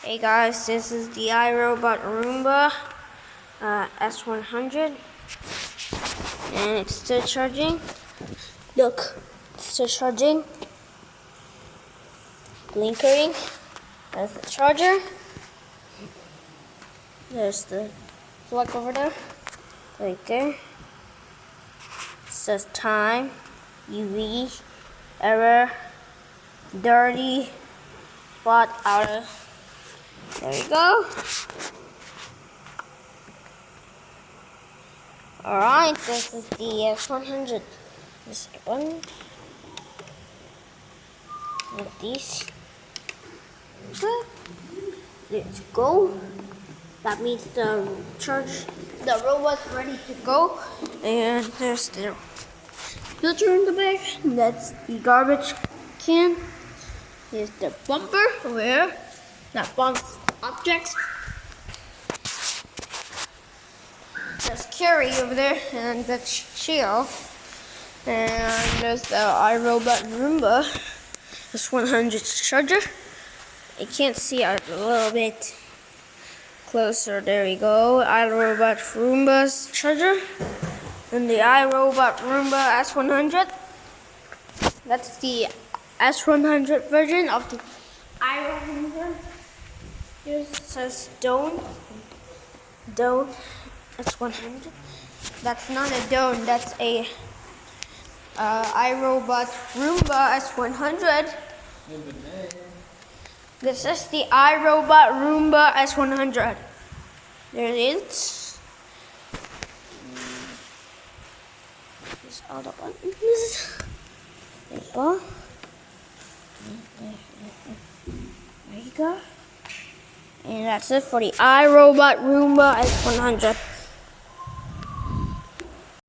Hey guys, this is the Irobot Roomba S100, and it's still charging. Look, it's still charging, blinkering. There's the charger. There's the plug over there, right there. It says time, UV, error, dirty, spot, outer. There we go. Alright, this is the S100. This one. With these. Let's go. That means the robot's ready to go. And there's the filter in the back. That's the garbage can. Here's the bumper where that bumps objects. There's Carrie over there, and that's Sheo. And there's the Irobot Roomba. This 100 charger. I can't see it a little bit closer. There we go. Irobot Roomba's charger. And the Irobot Roomba S100. That's the S100 version of the Irobot. Here it says Don't S100. That's not a Don't, that's a Irobot Roomba S100. This is the Irobot Roomba S100. There it is. There's all the buttons. There you go. There you go. And that's it for the Irobot Roomba S100.